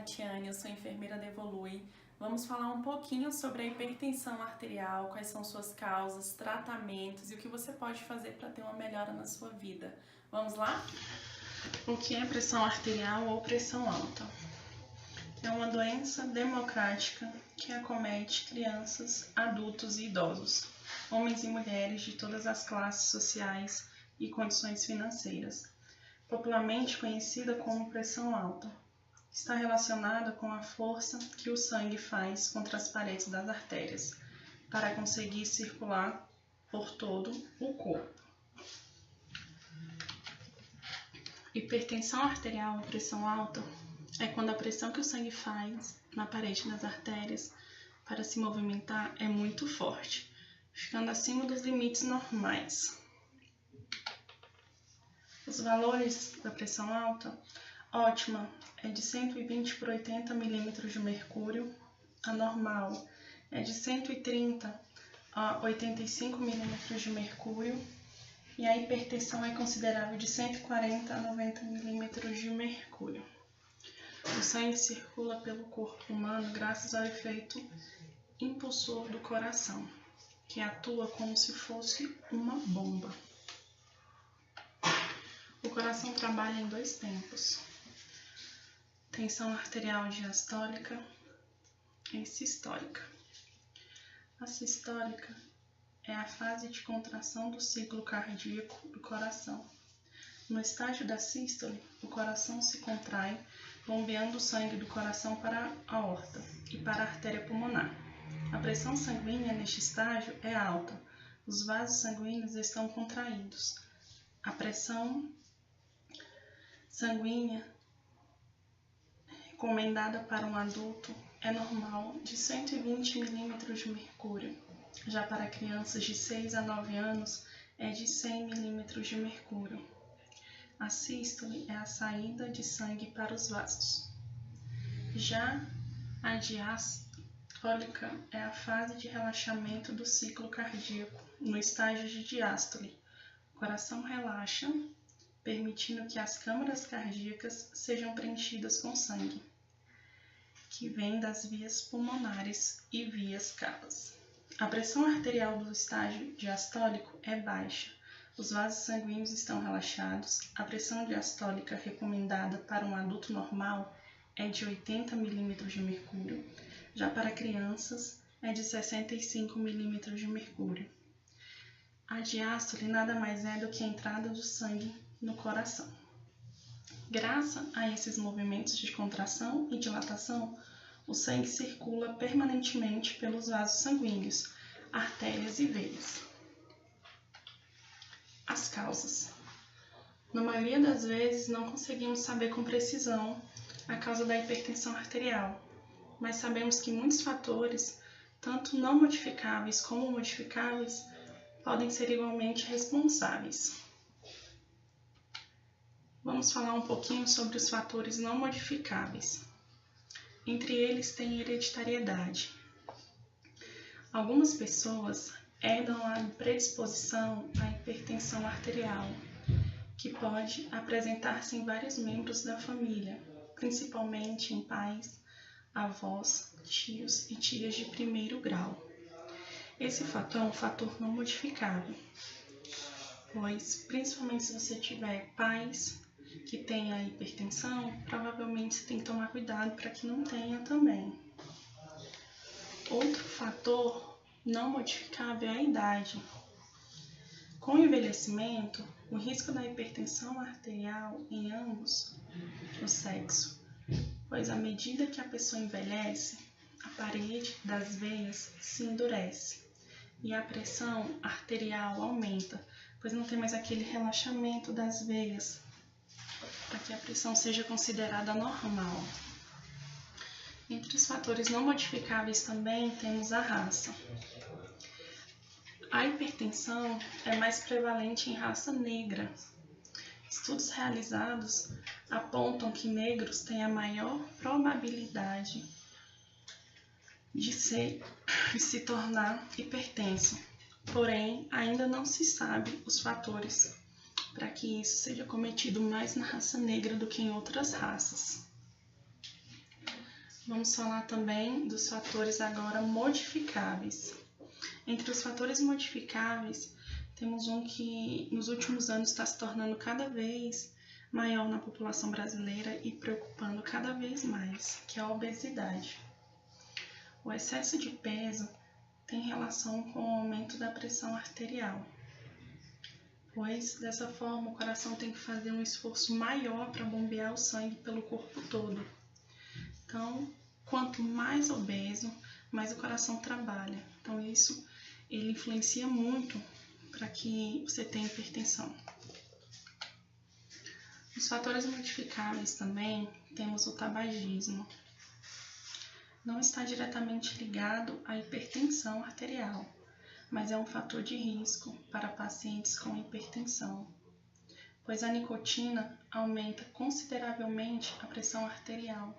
Tatiane, eu sou enfermeira da Evolui. Vamos falar um pouquinho sobre a hipertensão arterial, quais são suas causas, tratamentos e o que você pode fazer para ter uma melhora na sua vida. Vamos lá? O que é pressão arterial ou pressão alta? É uma doença democrática que acomete crianças, adultos e idosos, homens e mulheres de todas as classes sociais e condições financeiras, popularmente conhecida como pressão alta. Está relacionada com a força que o sangue faz contra as paredes das artérias, para conseguir circular por todo o corpo. Hipertensão arterial ou pressão alta é quando a pressão que o sangue faz na parede das artérias para se movimentar é muito forte, ficando acima dos limites normais. Os valores da pressão alta ótima é de 120 por 80 milímetros de mercúrio, a normal é de 130 a 85 milímetros de mercúrio e a hipertensão é considerável de 140 a 90 milímetros de mercúrio. O sangue circula pelo corpo humano graças ao efeito impulsor do coração, que atua como se fosse uma bomba. O coração trabalha em dois tempos: tensão arterial diastólica e sistólica. A sistólica é a fase de contração do ciclo cardíaco do coração. No estágio da sístole, o coração se contrai, bombeando o sangue do coração para a aorta e para a artéria pulmonar. A pressão sanguínea neste estágio é alta, os vasos sanguíneos estão contraídos. A pressão sanguínea recomendada para um adulto é normal de 120 milímetros de mercúrio. Já para crianças de 6 a 9 anos é de 100 milímetros de mercúrio. A sístole é a saída de sangue para os vasos. Já a diastólica é a fase de relaxamento do ciclo cardíaco, no estágio de diástole. O coração relaxa, permitindo que as câmaras cardíacas sejam preenchidas com sangue, que vem das vias pulmonares e vias cavas. A pressão arterial do estágio diastólico é baixa. Os vasos sanguíneos estão relaxados. A pressão diastólica recomendada para um adulto normal é de 80 milímetros de mercúrio. Já para crianças é de 65 milímetros de mercúrio. A diástole nada mais é do que a entrada do sangue no coração. Graças a esses movimentos de contração e dilatação, o sangue circula permanentemente pelos vasos sanguíneos, artérias e veias. As causas. Na maioria das vezes, não conseguimos saber com precisão a causa da hipertensão arterial, mas sabemos que muitos fatores, tanto não modificáveis como modificáveis, podem ser igualmente responsáveis. Vamos falar um pouquinho sobre os fatores não modificáveis. Entre eles tem hereditariedade. Algumas pessoas herdam a predisposição à hipertensão arterial, que pode apresentar-se em vários membros da família, principalmente em pais, avós, tios e tias de primeiro grau. Esse fator é um fator não modificável, pois, principalmente se você tiver pais que tenham a hipertensão, provavelmente você tem que tomar cuidado para que não tenha também. Outro fator não modificável é a idade. Com o envelhecimento, o risco da hipertensão arterial em ambos os sexos, pois à medida que a pessoa envelhece, a parede das veias se endurece e a pressão arterial aumenta, pois não tem mais aquele relaxamento das veias, para que a pressão seja considerada normal. Entre os fatores não modificáveis também temos a raça. A hipertensão é mais prevalente em raça negra. Estudos realizados apontam que negros têm a maior probabilidade de se tornar hipertenso. Porém, ainda não se sabe os fatores para que isso seja cometido mais na raça negra do que em outras raças. Vamos falar também dos fatores agora modificáveis. Entre os fatores modificáveis, temos um que nos últimos anos está se tornando cada vez maior na população brasileira e preocupando cada vez mais, que é a obesidade. O excesso de peso tem relação com o aumento da pressão arterial, pois dessa forma o coração tem que fazer um esforço maior para bombear o sangue pelo corpo todo. Então, quanto mais obeso, mais o coração trabalha. Então, ele influencia muito para que você tenha hipertensão. Os fatores modificáveis também temos o tabagismo. Não está diretamente ligado à hipertensão arterial, mas é um fator de risco para pacientes com hipertensão, pois a nicotina aumenta consideravelmente a pressão arterial,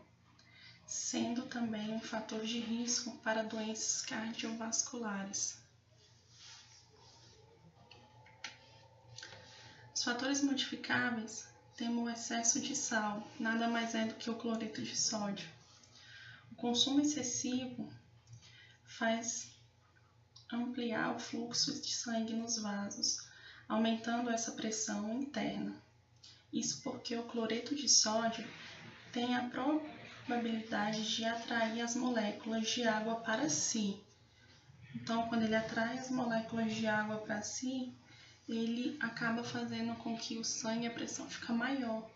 sendo também um fator de risco para doenças cardiovasculares. Os fatores modificáveis temos o excesso de sal, nada mais é do que o cloreto de sódio. O consumo excessivo faz ampliar o fluxo de sangue nos vasos, aumentando essa pressão interna. Isso porque o cloreto de sódio tem a probabilidade de atrair as moléculas de água para si. Então, quando ele atrai as moléculas de água para si, ele acaba fazendo com que o sangue e a pressão fique maior,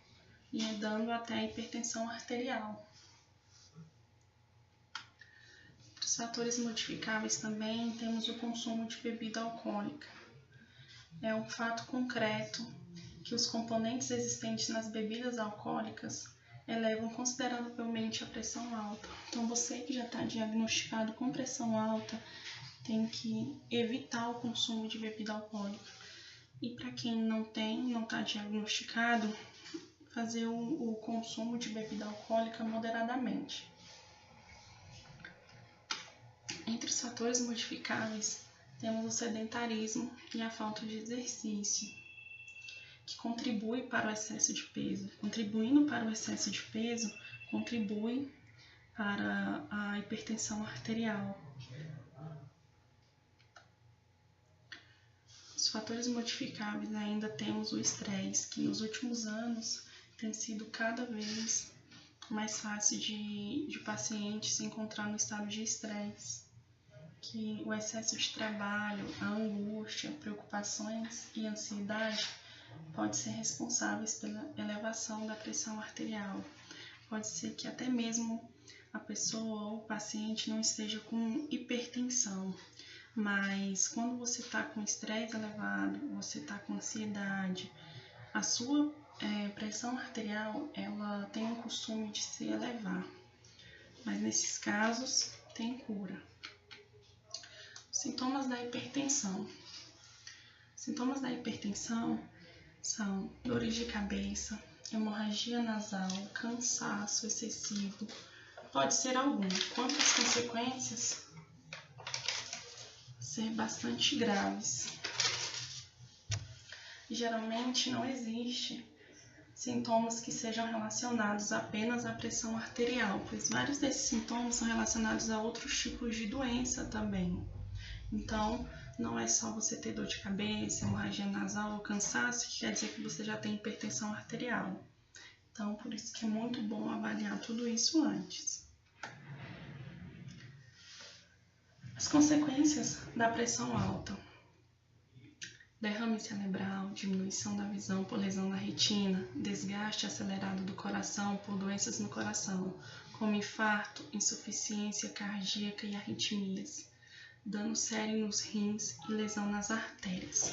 e dando até a hipertensão arterial. Os fatores modificáveis também temos o consumo de bebida alcoólica. É um fato concreto que os componentes existentes nas bebidas alcoólicas elevam consideravelmente a pressão alta. Então, você que já está diagnosticado com pressão alta, tem que evitar o consumo de bebida alcoólica. E para quem não está diagnosticado, fazer o consumo de bebida alcoólica moderadamente. Entre os fatores modificáveis, temos o sedentarismo e a falta de exercício, que contribui para o excesso de peso. Contribuindo para o excesso de peso, contribui para a hipertensão arterial. Os fatores modificáveis ainda temos o estresse, que nos últimos anos tem sido cada vez mais fácil de pacientes se encontrar no estado de estresse, que o excesso de trabalho, a angústia, preocupações e ansiedade pode ser responsáveis pela elevação da pressão arterial. Pode ser que até mesmo a pessoa ou o paciente não esteja com hipertensão, mas quando você está com estresse elevado, você está com ansiedade, a sua pressão arterial ela tem o costume de se elevar, mas nesses casos tem cura. Sintomas da hipertensão. Sintomas da hipertensão são dores de cabeça, hemorragia nasal, cansaço excessivo. Pode ser algum. Quanto às consequências, ser bastante graves. Geralmente não existe sintomas que sejam relacionados apenas à pressão arterial, pois vários desses sintomas são relacionados a outros tipos de doença também. Então, não é só você ter dor de cabeça, hemorragia nasal ou cansaço que quer dizer que você já tem hipertensão arterial. Então, por isso que é muito bom avaliar tudo isso antes. As consequências da pressão alta: derrame cerebral, diminuição da visão por lesão na retina, desgaste acelerado do coração por doenças no coração, como infarto, insuficiência cardíaca e arritmias, dano sério nos rins e lesão nas artérias.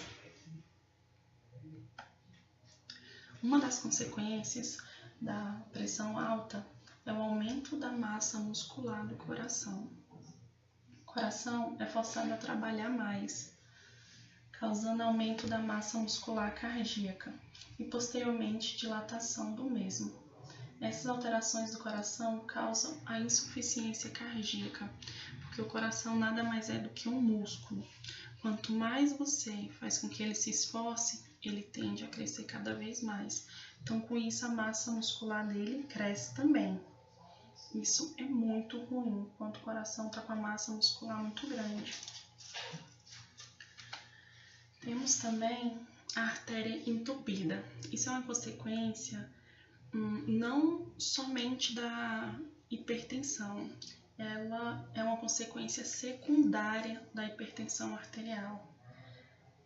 Uma das consequências da pressão alta é o aumento da massa muscular do coração. O coração é forçado a trabalhar mais, causando aumento da massa muscular cardíaca e, posteriormente, dilatação do mesmo. Essas alterações do coração causam a insuficiência cardíaca, porque o coração nada mais é do que um músculo. Quanto mais você faz com que ele se esforce, ele tende a crescer cada vez mais. Então, com isso, a massa muscular dele cresce também. Isso é muito ruim quando o coração está com a massa muscular muito grande. Temos também a artéria entupida. Isso é uma consequência não somente da hipertensão, ela é uma consequência secundária da hipertensão arterial.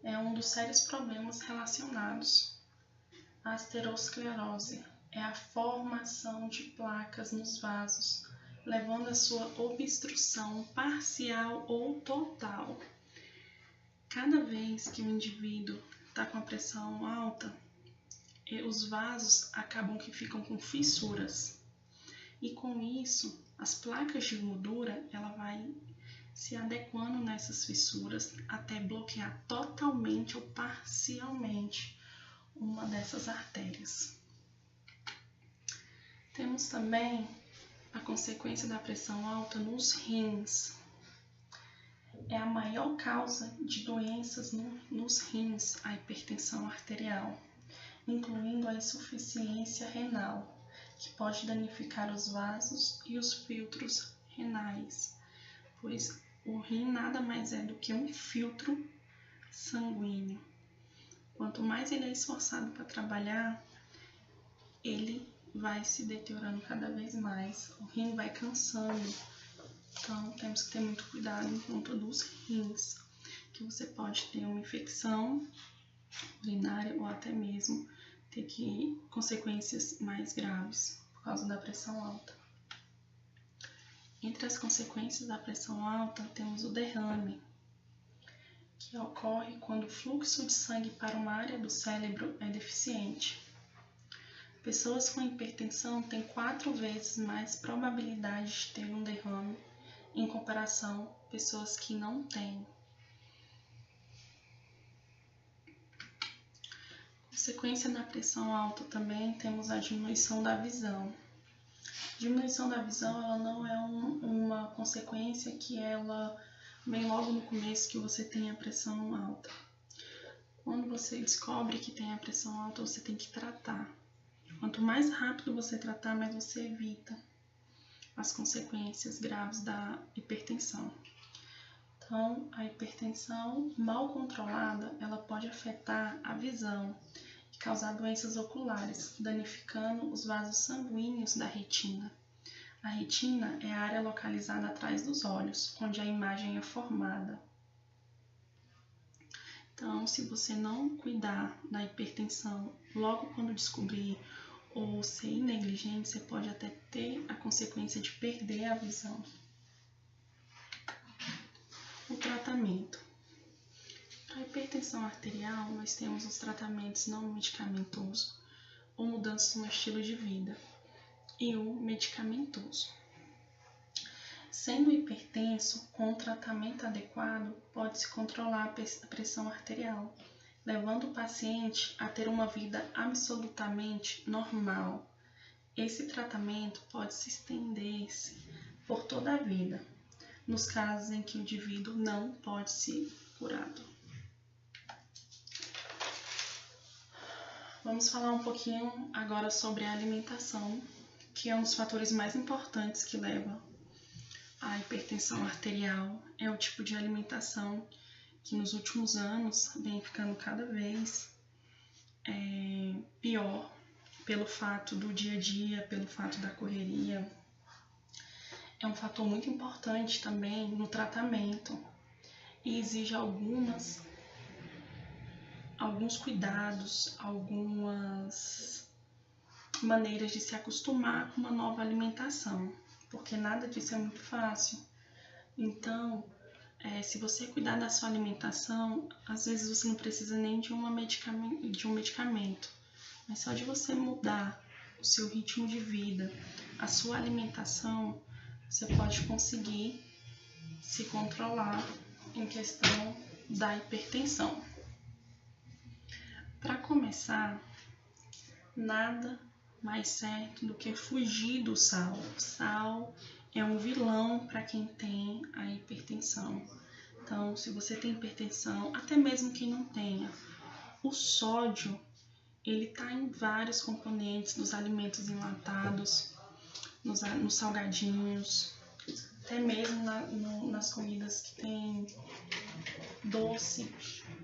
É um dos sérios problemas relacionados à aterosclerose. É a formação de placas nos vasos, levando à sua obstrução parcial ou total. Cada vez que o indivíduo está com a pressão alta, os vasos acabam que ficam com fissuras. E com isso, as placas de gordura, ela vai se adequando nessas fissuras até bloquear totalmente ou parcialmente uma dessas artérias. Temos também a consequência da pressão alta nos rins. É a maior causa de doenças nos rins, a hipertensão arterial, incluindo a insuficiência renal, que pode danificar os vasos e os filtros renais, pois o rim nada mais é do que um filtro sanguíneo. Quanto mais ele é esforçado para trabalhar, ele vai se deteriorando cada vez mais, o rim vai cansando. Então, temos que ter muito cuidado em conta dos rins, que você pode ter uma infecção urinária ou até mesmo ter consequências mais graves por causa da pressão alta. Entre as consequências da pressão alta, temos o derrame, que ocorre quando o fluxo de sangue para uma área do cérebro é deficiente. Pessoas com hipertensão têm 4 vezes mais probabilidade de ter um derrame em comparação a pessoas que não têm. Consequência da pressão alta também temos a diminuição da visão. Diminuição da visão, ela não é uma consequência que ela vem logo no começo que você tem a pressão alta. Quando você descobre que tem a pressão alta, você tem que tratar. Quanto mais rápido você tratar, mais você evita as consequências graves da hipertensão. Então, a hipertensão mal controlada, ela pode afetar a visão e causar doenças oculares, danificando os vasos sanguíneos da retina. A retina é a área localizada atrás dos olhos, onde a imagem é formada. Então, se você não cuidar da hipertensão logo quando descobrir ou ser negligente, você pode até ter a consequência de perder a visão. O tratamento. Para a hipertensão arterial, nós temos os tratamentos não medicamentosos ou mudanças no estilo de vida e o medicamentoso. Sendo hipertenso, com o tratamento adequado, pode-se controlar a pressão arterial, levando o paciente a ter uma vida absolutamente normal. Esse tratamento pode se estender-se por toda a vida, nos casos em que o indivíduo não pode ser curado. Vamos falar um pouquinho agora sobre a alimentação, que é um dos fatores mais importantes que leva à hipertensão arterial. É o tipo de alimentação que nos últimos anos vem ficando cada vez pior pelo fato do dia a dia, pelo fato da correria. É um fator muito importante também no tratamento e exige alguns cuidados, algumas maneiras de se acostumar com uma nova alimentação, porque nada disso é muito fácil. Então, se você cuidar da sua alimentação, às vezes você não precisa nem de um medicamento, mas só de você mudar o seu ritmo de vida, a sua alimentação, você pode conseguir se controlar em questão da hipertensão. Para começar, nada mais certo do que fugir do sal. O sal é um vilão para quem tem a hipertensão. Então, se você tem hipertensão, até mesmo quem não tenha, o sódio, ele está em vários componentes dos alimentos enlatados, nos salgadinhos, até mesmo nas comidas que tem doce,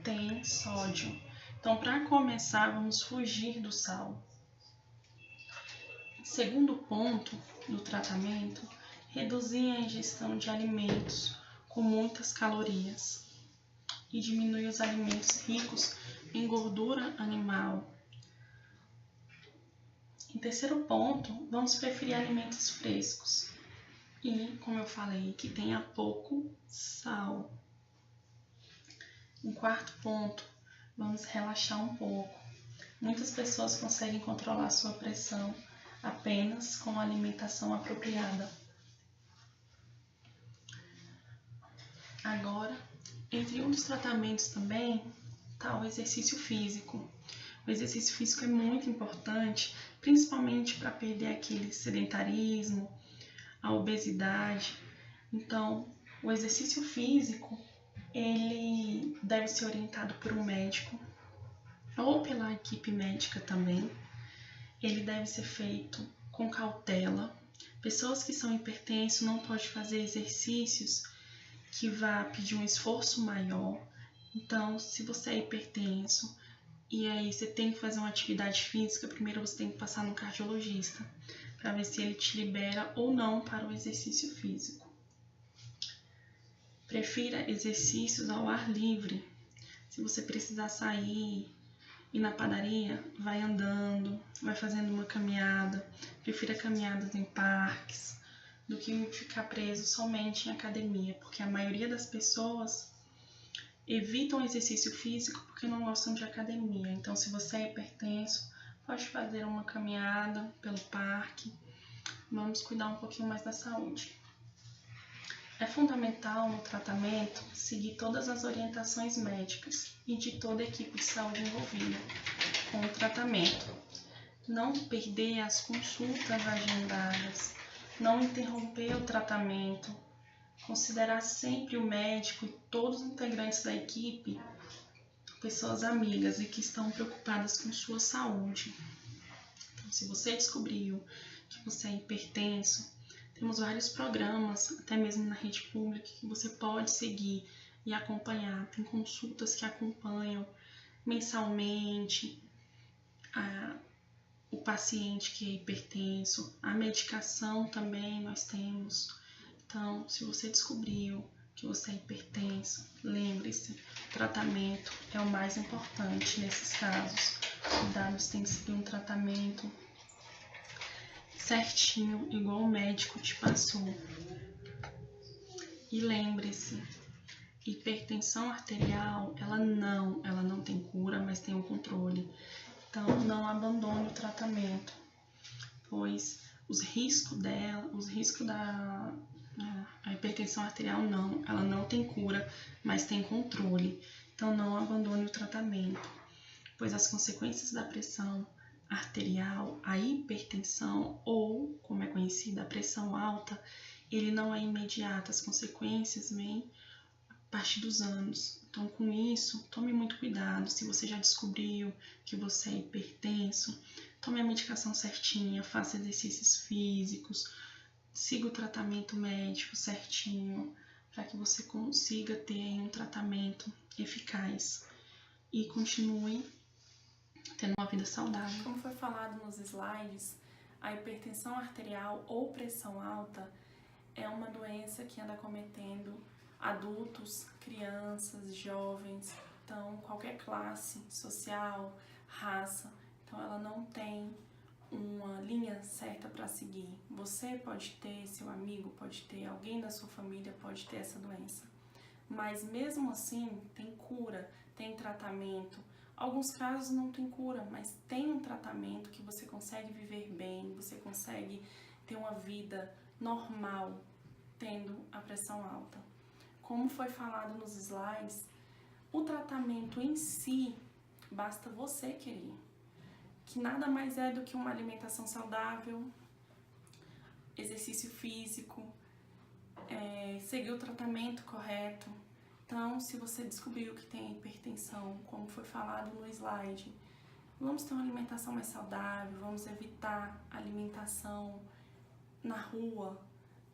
tem sódio. Então, para começar, vamos fugir do sal. Segundo ponto do tratamento, reduzir a ingestão de alimentos com muitas calorias e diminuir os alimentos ricos em gordura animal. Em terceiro ponto, vamos preferir alimentos frescos e, como eu falei, que tenha pouco sal. Em quarto ponto, vamos relaxar um pouco. Muitas pessoas conseguem controlar sua pressão apenas com a alimentação apropriada. Agora, entre outros tratamentos também, está o exercício físico. O exercício físico é muito importante, principalmente para perder aquele sedentarismo, a obesidade. Então, o exercício físico, ele deve ser orientado por um médico ou pela equipe médica também. Ele deve ser feito com cautela. Pessoas que são hipertensas não podem fazer exercícios que vá pedir um esforço maior. Então, se você é hipertenso e aí você tem que fazer uma atividade física, primeiro você tem que passar no cardiologista para ver se ele te libera ou não para o exercício físico. Prefira exercícios ao ar livre. Se você precisar sair, ir na padaria, vai andando, vai fazendo uma caminhada. Prefira caminhadas em parques do que ficar preso somente em academia, porque a maioria das pessoas evitam exercício físico porque não gostam de academia. Então, se você é hipertenso, pode fazer uma caminhada pelo parque. Vamos cuidar um pouquinho mais da saúde. É fundamental no tratamento seguir todas as orientações médicas e de toda a equipe de saúde envolvida com o tratamento. Não perder as consultas agendadas, não interromper o tratamento, considerar sempre o médico e todos os integrantes da equipe pessoas amigas e que estão preocupadas com sua saúde. Então, se você descobriu que você é hipertenso, temos vários programas, até mesmo na rede pública, que você pode seguir e acompanhar. Tem consultas que acompanham mensalmente o paciente que é hipertenso. A medicação também nós temos. Então, se você descobriu que você é hipertenso, lembre-se, o tratamento é o mais importante nesses casos. Cuidados tem que seguir um tratamento certinho, igual o médico te passou. E lembre-se, hipertensão arterial, ela não tem cura, mas tem um controle. Então, não abandone o tratamento, pois os riscos da a hipertensão arterial ela não tem cura, mas tem controle. Então, não abandone o tratamento, pois as consequências da pressão arterial, a hipertensão ou, como é conhecida, a pressão alta, ele não é imediato, as consequências vêm a partir dos anos. Então, com isso, tome muito cuidado. Se você já descobriu que você é hipertenso, tome a medicação certinha, faça exercícios físicos, siga o tratamento médico certinho, para que você consiga ter um tratamento eficaz e continue tendo uma vida saudável. Como foi falado nos slides, a hipertensão arterial ou pressão alta é uma doença que anda cometendo adultos, crianças, jovens, então qualquer classe social, raça. Então ela não tem uma linha certa para seguir. Você pode ter, seu amigo pode ter, alguém da sua família pode ter essa doença. Mas mesmo assim tem cura, tem tratamento. Alguns casos não tem cura, mas tem um tratamento que você consegue viver bem, você consegue ter uma vida normal tendo a pressão alta. Como foi falado nos slides, o tratamento em si, basta você querer, que nada mais é do que uma alimentação saudável, exercício físico, seguir o tratamento correto. Então, se você descobriu que tem hipertensão, como foi falado no slide, vamos ter uma alimentação mais saudável, vamos evitar alimentação na rua,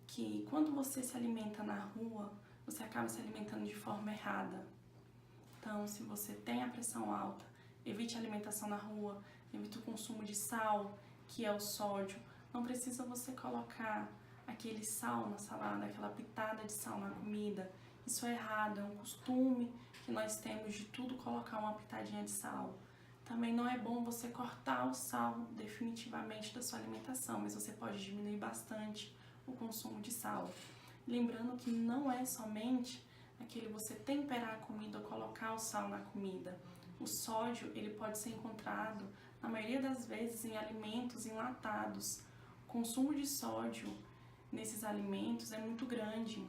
que quando você se alimenta na rua, você acaba se alimentando de forma errada. Então, se você tem a pressão alta, evite a alimentação na rua, evite o consumo de sal, que é o sódio. Não precisa você colocar aquele sal na salada, aquela pitada de sal na comida. Isso é errado, é um costume que nós temos de tudo colocar uma pitadinha de sal. Também não é bom você cortar o sal definitivamente da sua alimentação, mas você pode diminuir bastante o consumo de sal. Lembrando que não é somente aquele você temperar a comida ou colocar o sal na comida. O sódio, ele pode ser encontrado, na maioria das vezes, em alimentos enlatados. O consumo de sódio nesses alimentos é muito grande.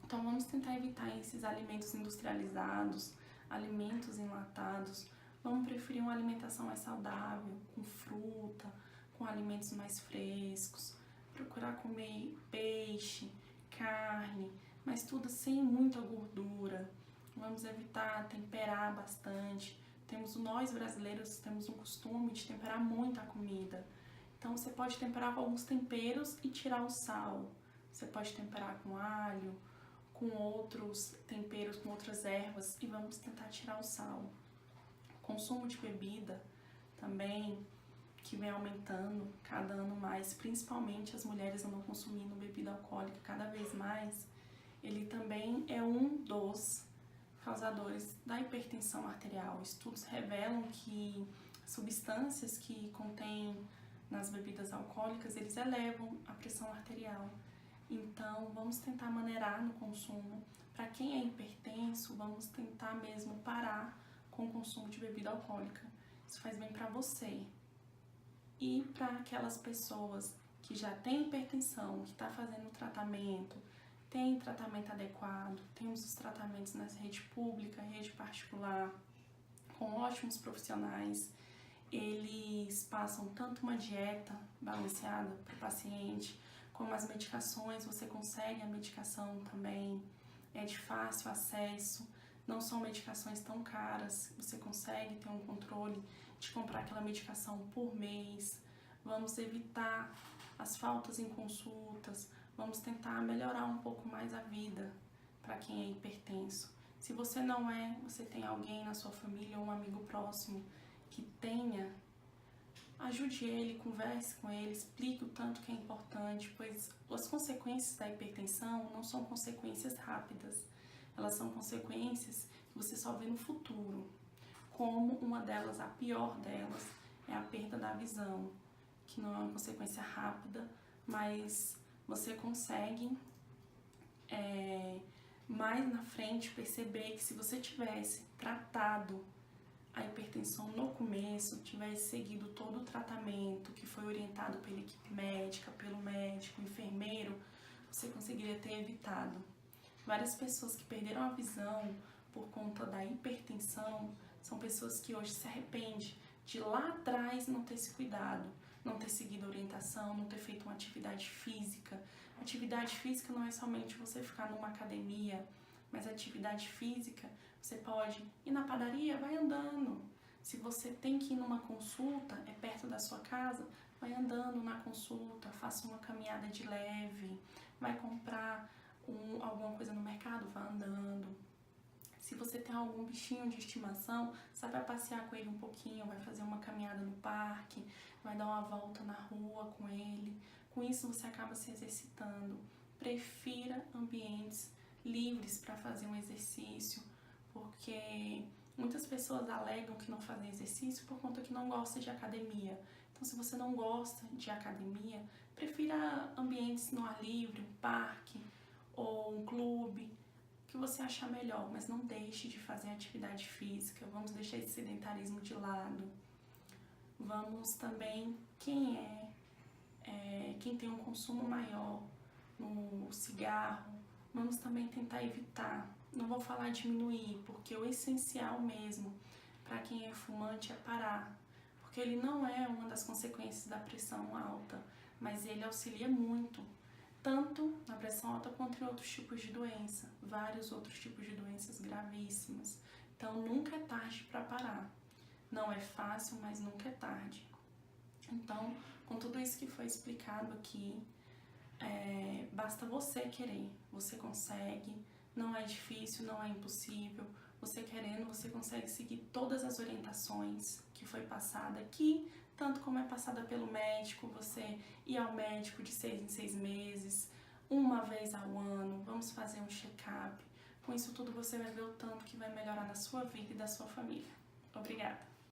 Então vamos tentar evitar esses alimentos industrializados, alimentos enlatados. Vamos preferir uma alimentação mais saudável, com fruta, com alimentos mais frescos. Procurar comer peixe, carne, mas tudo sem muita gordura. Vamos evitar temperar bastante. Nós brasileiros temos um costume de temperar muito a comida. Então você pode temperar com alguns temperos e tirar o sal. Você pode temperar com alho, com outros temperos, com outras ervas, e vamos tentar tirar o sal. Consumo de bebida também, que vem aumentando cada ano mais, principalmente as mulheres andam consumindo bebida alcoólica cada vez mais. Ele também é um dos causadores da hipertensão arterial. Estudos revelam que substâncias que contêm nas bebidas alcoólicas, eles elevam a pressão arterial. Então, vamos tentar maneirar no consumo. Para quem é hipertenso, vamos tentar mesmo parar com o consumo de bebida alcoólica. Isso faz bem para você. E para aquelas pessoas que já têm hipertensão, que está fazendo tratamento, tem tratamento adequado, temos os tratamentos na rede pública, rede particular, com ótimos profissionais. Eles passam tanto uma dieta balanceada para o paciente, como as medicações, você consegue a medicação também, é de fácil acesso, não são medicações tão caras, você consegue ter um controle de comprar aquela medicação por mês. Vamos evitar as faltas em consultas, vamos tentar melhorar um pouco mais a vida para quem é hipertenso. Se você não é, você tem alguém na sua família ou um amigo próximo que tenha, ajude ele, converse com ele, explique o tanto que é importante, pois as consequências da hipertensão não são consequências rápidas, elas são consequências que você só vê no futuro. Como uma delas, a pior delas, é a perda da visão, que não é uma consequência rápida, mas você consegue mais na frente perceber que se você tivesse tratado a hipertensão no começo, tivesse seguido todo o tratamento que foi orientado pela equipe médica, pelo médico, enfermeiro, você conseguiria ter evitado. Várias pessoas que perderam a visão por conta da hipertensão são pessoas que hoje se arrependem de lá atrás não ter se cuidado, não ter seguido a orientação, não ter feito uma atividade física. Atividade física não é somente você ficar numa academia, mas atividade física, você pode ir na padaria, vai andando. Se você tem que ir numa consulta, é perto da sua casa, vai andando na consulta, faça uma caminhada de leve, vai comprar alguma coisa no mercado, vá andando. Se você tem algum bichinho de estimação, você vai passear com ele um pouquinho, vai fazer uma caminhada no parque, vai dar uma volta na rua com ele. Com isso você acaba se exercitando. Prefira ambientes livres para fazer um exercício, porque muitas pessoas alegam que não fazem exercício por conta que não gostam de academia. Então, se você não gosta de academia, prefira ambientes no ar livre, um parque ou um clube, que você achar melhor, mas não deixe de fazer atividade física. Vamos deixar esse sedentarismo de lado. Vamos também, quem tem um consumo maior no cigarro, vamos também tentar evitar. Não vou falar diminuir, porque o essencial mesmo para quem é fumante é parar, porque ele não é uma das consequências da pressão alta, mas ele auxilia muito, tanto na pressão alta quanto em outros tipos de doença, vários outros tipos de doenças gravíssimas. Então nunca é tarde para parar. Não é fácil, mas nunca é tarde. Então, com tudo isso que foi explicado aqui, Basta você querer, você consegue, não é difícil, não é impossível. Você querendo, você consegue seguir todas as orientações que foi passada aqui, tanto como é passada pelo médico, você ir ao médico de 6 em 6 meses, uma vez ao ano, vamos fazer um check-up. Com isso tudo você vai ver o tanto que vai melhorar na sua vida e da sua família. Obrigada!